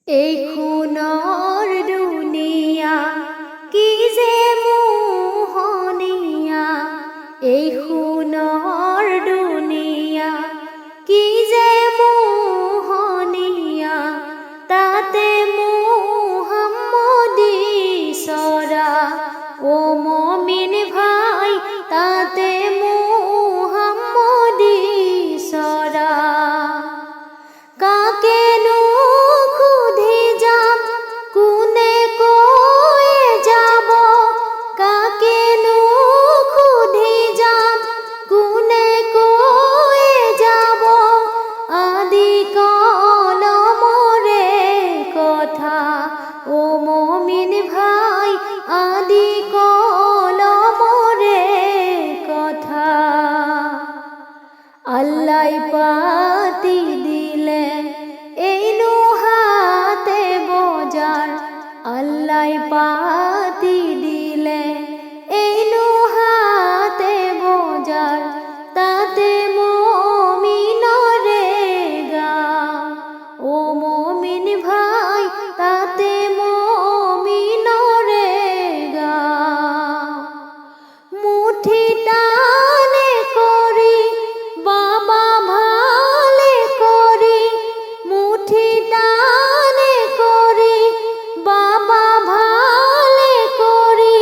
এই খুনৰ দুনিয়া কি যে মোহনীয়া, এই খুনৰ দুনিয়া কি যে মোহনীয়া, তাতে মুহাম্মদী চৰা ও মমিন ভাই, তাতে মুহাম্মদী চৰা। কাকেনো খুঁধি যাম, কোনে কয়ে যাব, কাকেনো খুঁধি যাম, কোনে কয়ে যাব, আদি কলমরে কথা ও মমিন ভাই, আদি কলমরে কথা। আল্লাহ পাতি দিলে এই হাতে বজার, আল্লাহ পাতি দিলে এই হাতে বজার, তাতে মমিনরে গাও ও মমিন ভাই, তাতে মমিনরে গাও। মুঠি টানে করি বাবা ভালে করি, মুঠি টানে করি বাবা ভালে করি,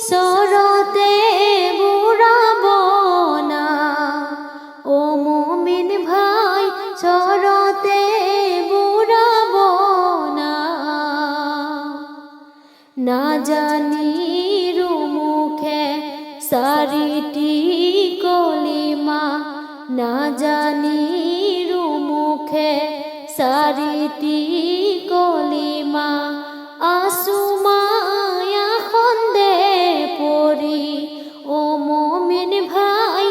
সরতে বুড়াব না ও মুমিন ভাই, সরতে বুড়াব না। না জানি মুখে সারিটি কলিমা, না জানি মুখে সারিটি কলিমা, আসুমায়া খন্দে পড়ি ও মমিন ভাই,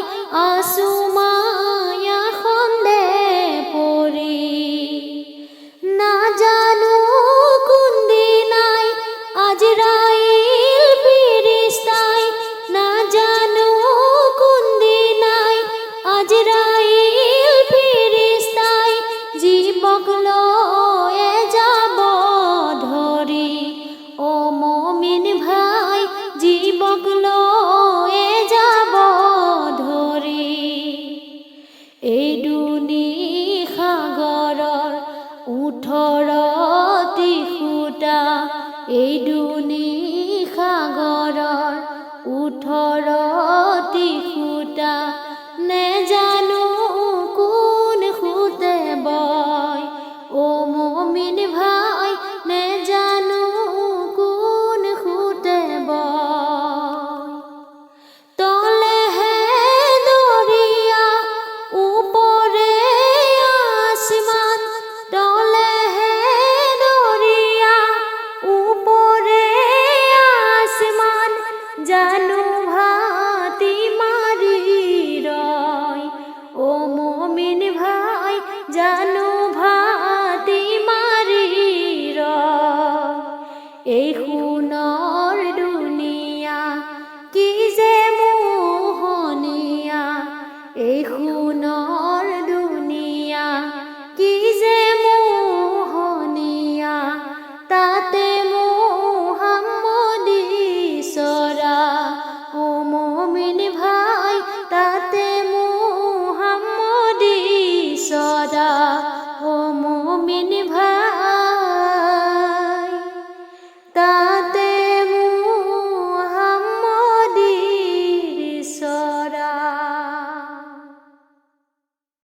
আসুমায়া খন্দে পড়ি। না জানো কোন দিনাই আজরাইল ফিরিস্তাই, না জানো কোন দিনাই আজরাইল ফিরিস্তাই, জীবক লয়ে যাব ধরি ও মমিন ভাই, জীবক লয়ে যাব ধরি। এই দুনি সাগৰৰ 18টি খুঁটা, এই দুনি সাগৰৰ 18টি খুঁটা, নেজানো কোন খুঁটে বয় ও মমিন ভাই, নেজানো কোন খুঁটে বয়। তলে হে দরিয়া উপরে আসমান, তলে হে দরিয়া উপরে আসমান, জানু ভাতি মারি রয় ও মমিন ভাই, জানু ভাতি মারি রয়। এই খুনৰ দুনিয়া কি যে মোহনীয়া, এই খুনৰ দুনিয়া কি যে মোহনীয়া, তাতে মুহাম্মদী চৰা ও মমিন ভাই, তাতে মুহাম্মদী চৰা ও মমিন ভাই, তাতে মুহাম্মদী চৰা।